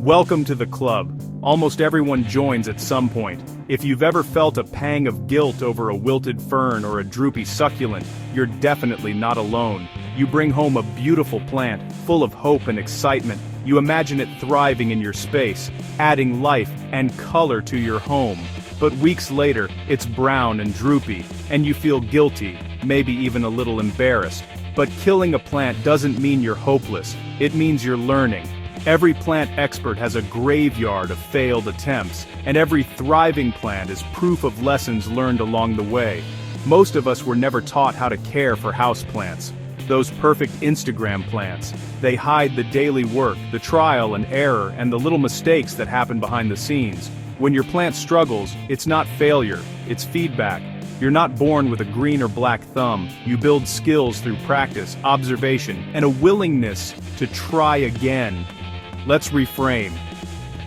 Welcome to the club. Almost everyone joins at some point. If you've ever felt a pang of guilt over a wilted fern or a droopy succulent, you're definitely not alone. You bring home a beautiful plant, full of hope and excitement. You imagine it thriving in your space, adding life and color to your home. But weeks later, it's brown and droopy, and you feel guilty, maybe even a little embarrassed. But killing a plant doesn't mean you're hopeless, it means you're learning. Every plant expert has a graveyard of failed attempts, and every thriving plant is proof of lessons learned along the way. Most of us were never taught how to care for houseplants. Those perfect Instagram plants. They hide the daily work, the trial and error, and the little mistakes that happen behind the scenes. When your plant struggles, it's not failure, it's feedback. You're not born with a green or black thumb. You build skills through practice, observation, and a willingness to try again. Let's reframe.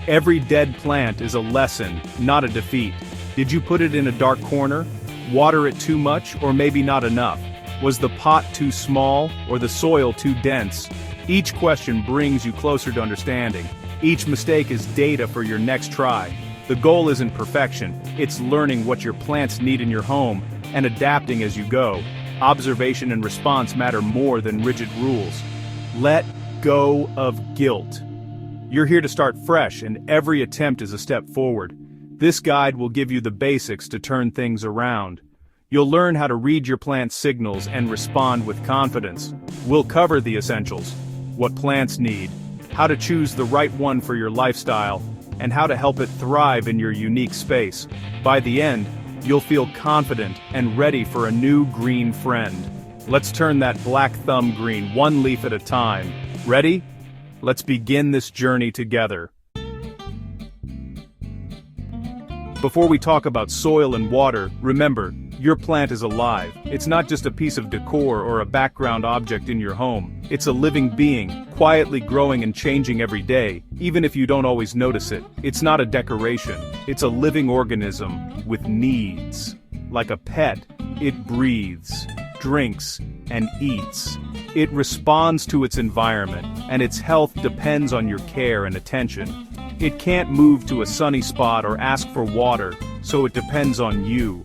Every dead plant is a lesson, not a defeat. Did you put it in a dark corner? Water it too much, or maybe not enough? Was the pot too small, or the soil too dense? Each question brings you closer to understanding. Each mistake is data for your next try. The goal isn't perfection, it's learning what your plants need in your home, and adapting as you go. Observation and response matter more than rigid rules. Let go of guilt. You're here to start fresh, and every attempt is a step forward. This guide will give you the basics to turn things around. You'll learn how to read your plant's signals and respond with confidence. We'll cover the essentials: what plants need, how to choose the right one for your lifestyle, and how to help it thrive in your unique space. By the end, you'll feel confident and ready for a new green friend. Let's turn that black thumb green one leaf at a time. Ready? Let's begin this journey together. Before we talk about soil and water, remember, your plant is alive. It's not just a piece of decor or a background object in your home. It's a living being, quietly growing and changing every day, even if you don't always notice it. It's not a decoration. It's a living organism with needs. Like a pet, it breathes, drinks, and eats. It responds to its environment, and its health depends on your care and attention. It can't move to a sunny spot or ask for water, so it depends on you.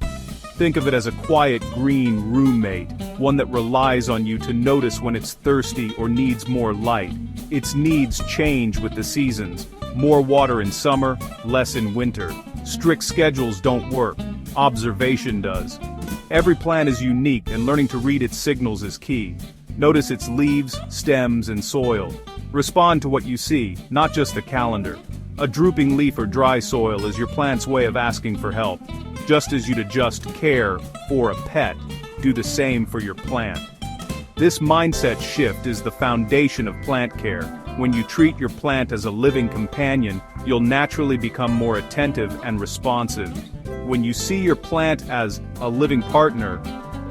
Think of it as a quiet green roommate, one that relies on you to notice when it's thirsty or needs more light. Its needs change with the seasons. More water in summer, less in winter. Strict schedules don't work. Observation does. Every plant is unique, and learning to read its signals is key. Notice its leaves, stems, and soil. Respond to what you see, not just the calendar. A drooping leaf or dry soil is your plant's way of asking for help. Just as you'd adjust care for a pet, do the same for your plant. This mindset shift is the foundation of plant care. When you treat your plant as a living companion, you'll naturally become more attentive and responsive. When you see your plant as a living partner,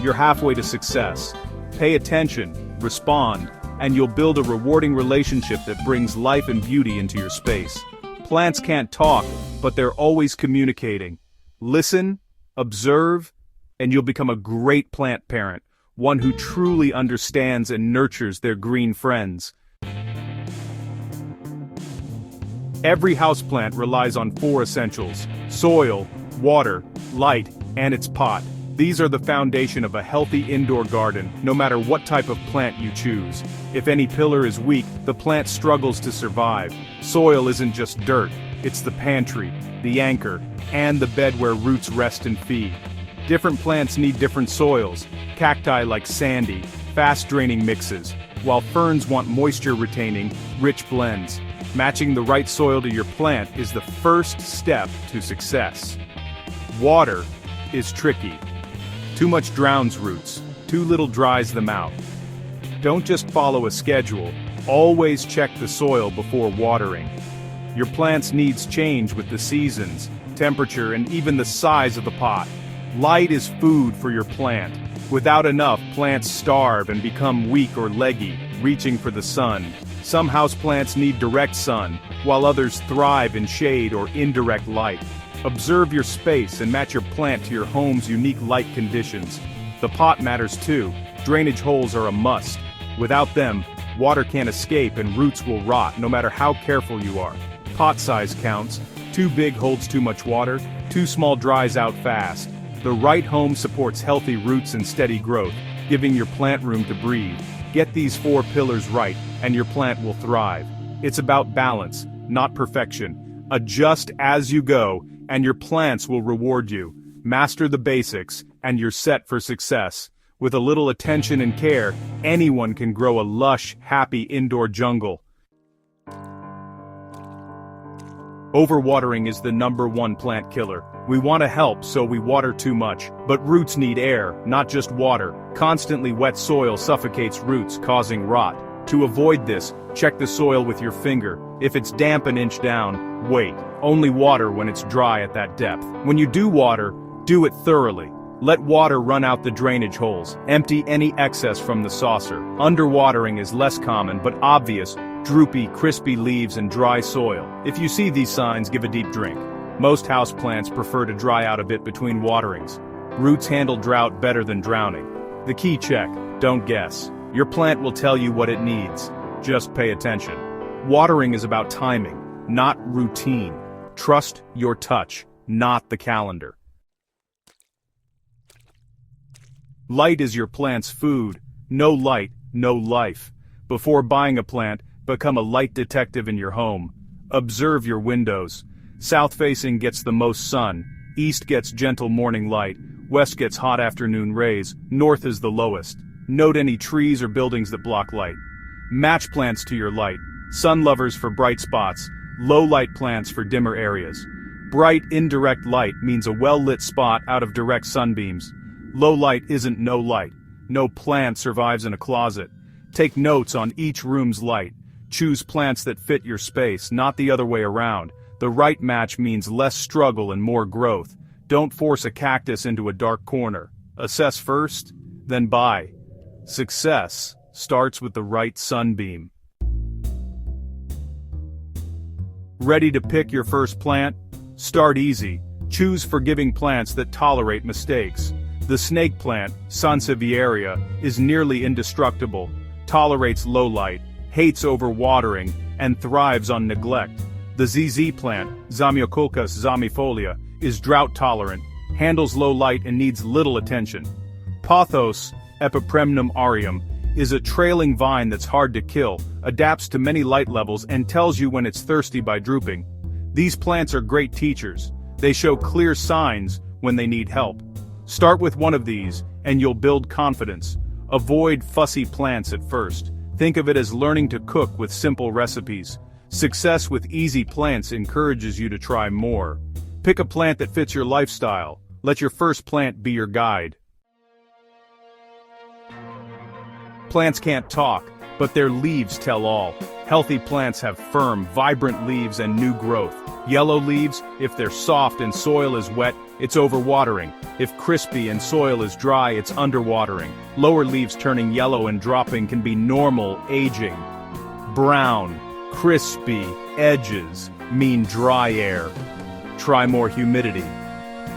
you're halfway to success. Pay attention, respond, and you'll build a rewarding relationship that brings life and beauty into your space. Plants can't talk, but they're always communicating. Listen, observe, and you'll become a great plant parent, one who truly understands and nurtures their green friends. Every houseplant relies on 4 essentials: soil, water, light, and its pot. These are the foundation of a healthy indoor garden, no matter what type of plant you choose. If any pillar is weak, the plant struggles to survive. Soil isn't just dirt, it's the pantry, the anchor, and the bed where roots rest and feed. Different plants need different soils. Cacti like sandy, fast-draining mixes, while ferns want moisture-retaining, rich blends. Matching the right soil to your plant is the first step to success. Water is tricky. Too much drowns roots, too little dries them out. Don't just follow a schedule, always check the soil before watering. Your plant's needs change with the seasons, temperature, and even the size of the pot. Light is food for your plant. Without enough, plants starve and become weak or leggy, reaching for the sun. Some houseplants need direct sun, while others thrive in shade or indirect light. Observe your space and match your plant to your home's unique light conditions. The pot matters too. Drainage holes are a must. Without them, water can't escape and roots will rot no matter how careful you are. Pot size counts. Too big holds too much water, too small dries out fast. The right home supports healthy roots and steady growth, giving your plant room to breathe. Get these 4 pillars right, and your plant will thrive. It's about balance, not perfection. Adjust as you go, and your plants will reward you. Master the basics, and you're set for success. With a little attention and care, anyone can grow a lush, happy indoor jungle. Overwatering is the #1 plant killer. We want to help, so we water too much. But roots need air, not just water. Constantly wet soil suffocates roots, causing rot. To avoid this, check the soil with your finger. If it's damp an inch down, wait. Only water when it's dry at that depth. When you do water, do it thoroughly. Let water run out the drainage holes. Empty any excess from the saucer. Underwatering is less common but obvious. Droopy, crispy leaves and dry soil. If you see these signs, give a deep drink. Most houseplants prefer to dry out a bit between waterings. Roots handle drought better than drowning. The key check, don't guess. Your plant will tell you what it needs. Just pay attention. Watering is about timing, not routine. Trust your touch, not the calendar. Light is your plant's food. No light, no life. Before buying a plant, become a light detective in your home. Observe your windows. South-facing gets the most sun, east gets gentle morning light, west gets hot afternoon rays, north is the lowest. Note any trees or buildings that block light. Match plants to your light. Sun lovers for bright spots, low light plants for dimmer areas. Bright indirect light means a well-lit spot out of direct sunbeams. Low light isn't no light. No plant survives in a closet. Take notes on each room's light. Choose plants that fit your space, not the other way around. The right match means less struggle and more growth. Don't force a cactus into a dark corner. Assess first, then buy. Success starts with the right sunbeam. Ready to pick your first plant? Start easy. Choose forgiving plants that tolerate mistakes. The snake plant, Sansevieria, is nearly indestructible, tolerates low light, hates overwatering, and thrives on neglect. The ZZ plant, Zamioculcas zamifolia, is drought-tolerant, handles low light and needs little attention. Pothos, Epipremnum aureum, is a trailing vine that's hard to kill, adapts to many light levels and tells you when it's thirsty by drooping. These plants are great teachers. They show clear signs when they need help. Start with one of these, and you'll build confidence. Avoid fussy plants at first. Think of it as learning to cook with simple recipes. Success with easy plants encourages you to try more. Pick a plant that fits your lifestyle. Let your first plant be your guide. Plants can't talk, but their leaves tell all. Healthy plants have firm, vibrant leaves and new growth. Yellow leaves, if they're soft and soil is wet, it's overwatering. If crispy and soil is dry, it's underwatering. Lower leaves turning yellow and dropping can be normal aging. Brown, crispy edges mean dry air. Try more humidity.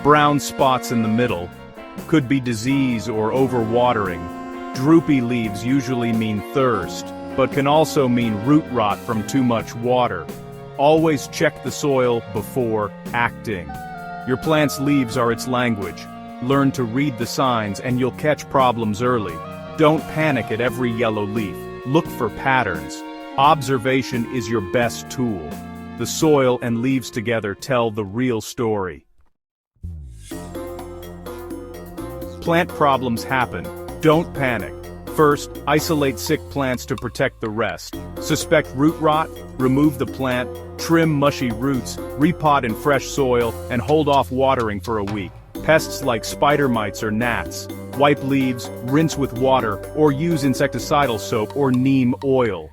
Brown spots in the middle could be disease or overwatering. Droopy leaves usually mean thirst, but can also mean root rot from too much water. Always check the soil before acting. Your plant's leaves are its language. Learn to read the signs and you'll catch problems early. Don't panic at every yellow leaf. Look for patterns. Observation is your best tool. The soil and leaves together tell the real story. Plant problems happen. Don't panic. First, isolate sick plants to protect the rest. Suspect root rot? Remove the plant, trim mushy roots, repot in fresh soil, and hold off watering for a week. Pests like spider mites or gnats. Wipe leaves, rinse with water, or use insecticidal soap or neem oil.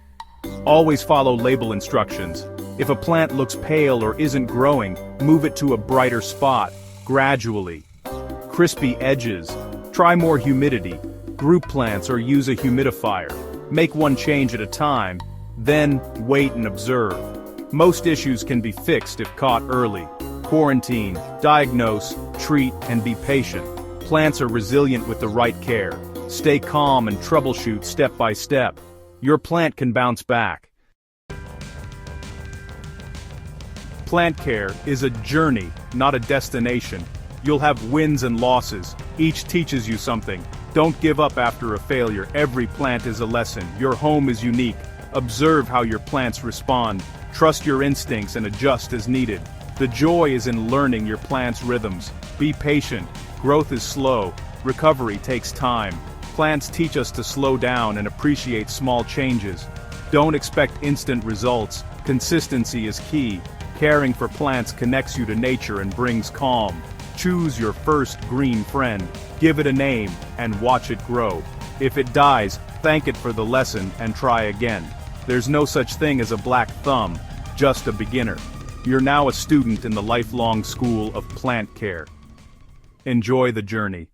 Always follow label instructions. If a plant looks pale or isn't growing, move it to a brighter spot, gradually. Crispy edges. Try more humidity. Group plants or use a humidifier. Make one change at a time, then wait and observe. Most issues can be fixed if caught early. Quarantine, diagnose, treat, and be patient. Plants are resilient with the right care. Stay calm and troubleshoot step by step. Your plant can bounce back. Plant care is a journey, not a destination. You'll have wins and losses. Each teaches you something. Don't give up after a failure. Every plant is a lesson. Your home is unique. Observe how your plants respond. Trust your instincts and adjust as needed. The joy is in learning your plant's rhythms. Be patient. Growth is slow. Recovery takes time. Plants teach us to slow down and appreciate small changes. Don't expect instant results. Consistency is key. Caring for plants connects you to nature and brings calm. Choose your first green friend, give it a name, and watch it grow. If it dies, thank it for the lesson and try again. There's no such thing as a black thumb, just a beginner. You're now a student in the lifelong school of plant care. Enjoy the journey.